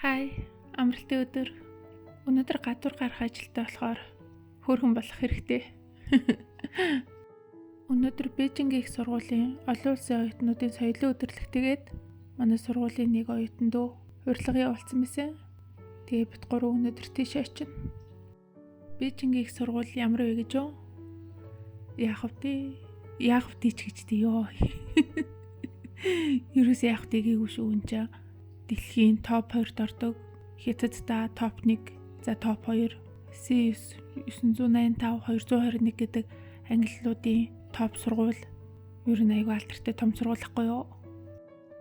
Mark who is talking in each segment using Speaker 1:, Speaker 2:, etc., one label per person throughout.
Speaker 1: Хай, амралтын өдөр. Өнөөдөр гадуур гарах ажилтай болохоор хөөрхөн болох хэрэгтэй. Өнөөдөр Бээжингийн их сургуулийн олон улсын оюутнуудын соёлын өдөрлөгтэйгээд манай сургуулийн нэг оюутандөө урилга явуулсан байсан. Тэгээ бид гурав өнөөдөр тийш очино. Бээжингийн их сургууль ямар вэ гэж юу? Яах вэ ч гэж тийё. Ерөөс яах вэ гээгүй шүү энэ. Дэлхийн топ 2-т ордог, Хятадта топ 1, за топ 2, CES 985 221 гэдэг ангиллуудын топ сургууль. Ер нь аюул алдартай том сургуулихгүй юу?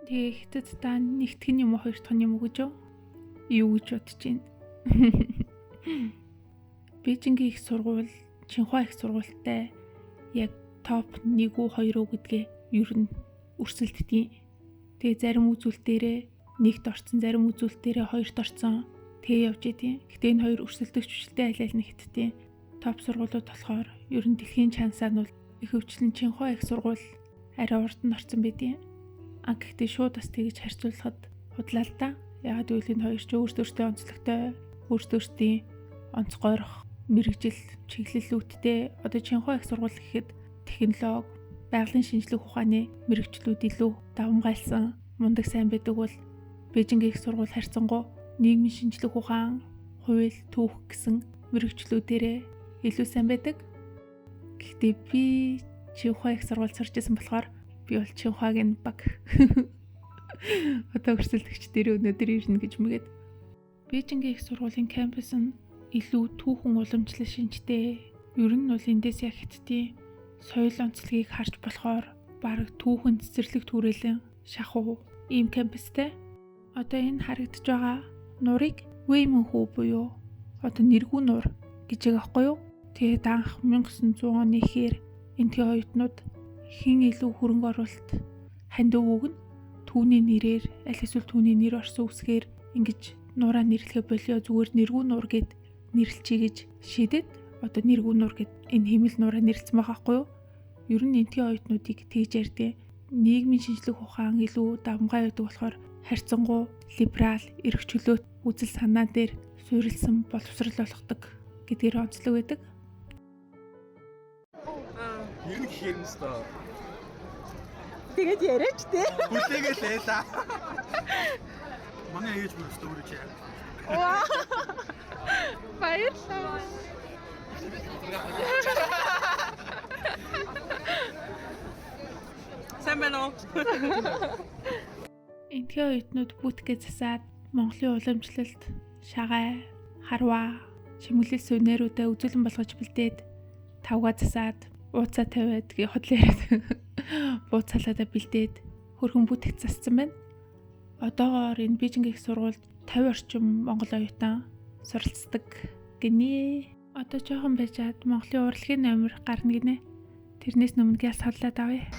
Speaker 1: Тэгээ Хятадта нэгтгэн юм уу хоёр дахь юм уу гэж юу гэж бодож байна. Бээжингийн их сургууль, Чинхуа их сургуультай яг топ 1 үү 2 үү гэдгээ ер нь өрсөлддөг. Тэгээ зарим үзүүлэлтээрээ нэгт орсон, зарим үзүүлэлтээрээ хоёрт орсон. Тэгээ явж идэв. Гэтэ энэ хоёр өрсөлдөгч хүчтэй аль нэг хэттэй топ сургуулиуд болохоор ер нь дэлхийн чансаар нь бол их хөвчлэн Чинхуа их сургууль арай урд нь орсон байдیں۔ Гэхдээ шууд бас тэгж харьцуулахад худлаа л да. Ягаад гэвэл энэ хоёр ч өөрсдөө онцлогтой, өөрсдөө онцгойрох мэрэгжил чиглэлүүдтэй. Одоо Чинхуа их сургууль гэхэд технологи, байгалийн шинжлэх ухааны мэрэгчлүүд илүү давмгайлсан, мундаг сайн байдаг бол Бээжингийн их сургууль харьцангуй нийгмийн шинжлэх ухаан, хууль, түүх гэсэн мэрэгчлүүдээрээ илүү сайн байдаг. Гэхдээ би Чинхуа их сургууль сурч байсан болохоор би бол Чинхуагийн баг одоо өрсөлдөгч дээр өнөөдөр ирнэ гэж мэгээд. Бээжингийн их сургуулийн кампус нь илүү түүхэн уламжлал шинжтэй. Ер нь бол эндээс яг хятадын соёл онцлогийг харж болохоор бараг түүхэн цэцэрлэг түрээлэн шахуу ийм кампустэй. Одоо энэ харагдаж байгаа нурыг Вэймэнхүү буюу одоо нэргүү нур гэж байгаа байхгүй юу? Тэгээд анх 1900 оны ихээр энтгийн оюутнууд хэн илүү хөрөнгө оруулалт ханд өгөөг нь түүний нэрээр аль эсвэл түүний нэр орсон үсгээр ингэж нураа нэрлэхэ болио зүгээр нэргүү нур гэд нэрлэлчий гэж шийдэд одоо нэргүү нур гэд энэ хэмэл нураа нэрлэлсэн байгаа байхгүй юу? Ер нь энтгийн оюутнуудыг тэгж ярьдیں۔ Нийгмийн шинжлэх ухаан илүү давмгай байдаг болохоор харьцангуй либерал, эрх чөлөөт үзэл санаа дээр суурилсан боловсрал болгодог гэдгээр онцлог байдаг.
Speaker 2: Юу гэхээр нь стоо.
Speaker 3: Тэгээд яриач тий.
Speaker 2: Хүлээгээл лээ. Манай ээж бүр стори чаа.
Speaker 3: Ваа. Баярлалаа. Сэмбэнэ.
Speaker 1: Энтгийн оюутнууд бүтгээ засаад Монголын уламжлалт, шагай, харваа, чимэглэл сүнэрүүдэд үзүүлэн болгож бэлдээд тавгаа засаад ууцаа тавиад гээ хотлоод бууцаалаадаа бэлдээд хөрхөн бүтэгт зассан байна. Одоогоор энэ Бээжингийн их сургуульд 50 орчим монгол оюутан суралцдаг гинэ. Одоо жоохон байжгаад Монголын урлагийн номер гарна гинэ. Тэрнээс өмнө гял саллаад авъя.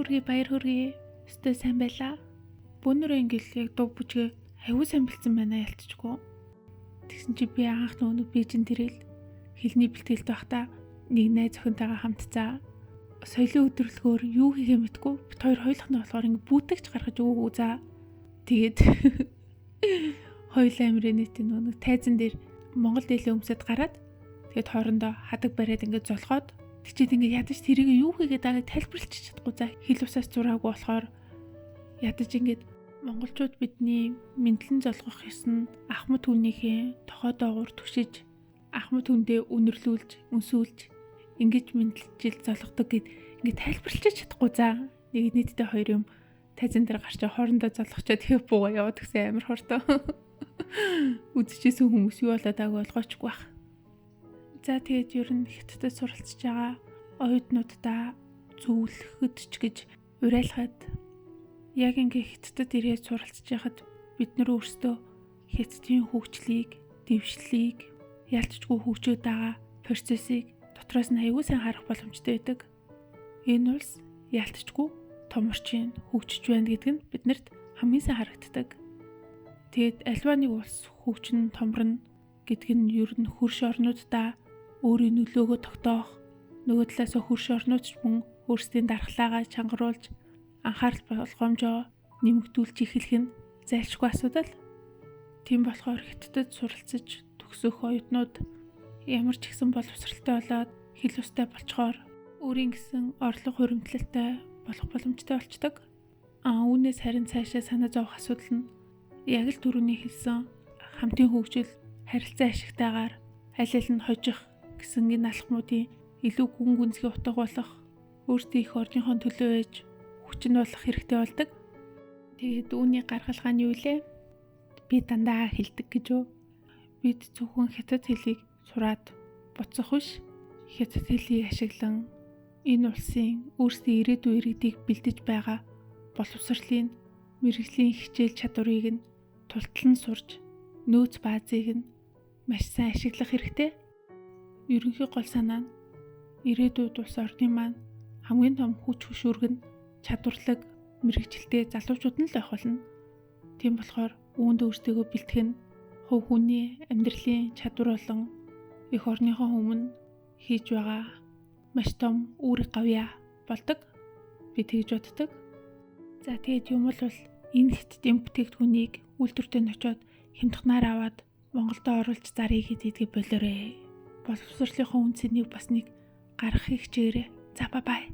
Speaker 1: баяр хүргэе. Өстэй сайн байлаа. Бүүнөрөө ингээл яг дуу бүжгээ аюу сайн бэлдсэн байна ялцчихгүй. Тэгсэн чи би анх нөгөө Бээжин тэрэл хэлний бэлтгэлд байхдаа нэг найз охинтойгоо хамтцаа. Соёлын өдрөлгөөр юу хийхээ мэдгүй. Бид хоёр хоёулах нь болохоор ингээ бүүтэгч гаргаж өгөө за. Тэгээд хоёул амирын нийтийн нөгөө тайзан дээр Монгол дээлээ өмсөд гараад тэгээд хоорондоо хадаг бариад ингээ золгоод тэгчээд ингээ ядаж тэрийг юу хийгээд байгааг тайлбарлаж чадахгүй за хэл усаас зураагүй болохоор ядаж ингээд монголчууд бидний мэдлэн золгох ёс нь ахмад хүнийхээ тохоо доогуур түшиж ахмад хүндээ үнэрлүүлж өнсүүлж ингэж мэдлжил золгодог гэд ингээ тайлбарлаж чадахгүй за нэг нийтдээ хоёр юм тайзан дээр гарчаа хоорондоо золгочоо тэгээ буугаа яваад гэсэн амар хортой үзчихсэн хүмүүс юу болоод байгааг ойлгоочгүй байх. За тэгээд ер нь Хятадд суралцж байгаа оюутнуудаа зөвлөхөд ч гэж уриалхад яг ингээ Хятадд ирээд суралцж байхад бид нар өөрсдөө Хятадын хөгжлийг, дэвшлийг ялцчгүй хөгжөөд байгаа процессыг дотроос нь аягүй сайн харах боломжтой байдаг. Энэ улс ялцчгүй томорчин хөгжиж байна гэдг нь биднэрт хамгийн сайн харагддаг. Тэгэд альва нэг улс хөгжин томорно гэдг нь ер нь хөрш орнуудаа өөрийн нөлөөгөө тогтоох, нөгөө талаас хөрш орнууд ч мөн өөрсдийн дархлаагаа чангаруулж анхаарал болгоомжоо нэмэгдүүлж эхлэх нь зайлшгүй асуудал. Тийм болохоор Хятадд суралцж төгсөх оюутнууд ямар ч ихсэн боловсралтай болоод хэл устай болчхоор өөрийн гэсэн орлого хуримтлалтай болох боломжтой болчдөг. Үүнээс харин цаашаа санаа зовох асуудал нь яг л түрүүний хэлсэн хамтын хөгжил, харилцаа ашигтайгаар аль аль нь хожих гэсэн энэ алхмуудын илүү гүн гүнзгий утга болох, өөртөө их орныхон төлөө байж хүчин болох хэрэгтэй болдог. Тэгээд үүний гаргалгаа нь юу лээ? Би дандаа хэлдэг гэж үү? Бид зөвхөн Хятад хэлийг сураад буцах биш, Хятад хэлийг ашиглан энэ улсын өөрсдийн ирээдүйн иргэдийг бэлдэж байгаа боловсролын мэрэгжлийн хичээл чадварыг нь тултлан сурж, нөөц баазыг нь маш сайн ашиглах хэрэгтэй. Ерөнхий гол санаа нь ирээдүйд улс орны маань хамгийн том хүч хөшүүрэг нь чадварлаг мэрэгчлээ залуучууд нь л байх болно. Тийм болохоор үүнд өөртөө бэлтгэх нь хувь хүний амьдралын чадвар болон эх орныхоо өмнө хийж байгаа маш том үүрэг гавьяа болдог. Би тэгж боддог. За тэгээд юм бол энэ Хятадын бүтээгдэхүүнийг үйлдвэртээ нь очиод хямдханаар аваад Монголдо оруулж зарыг хийдгээ болоорой. Боловсролынхоо үнцнийг бас нэг гаргахыг хичээгээрэй. За бай.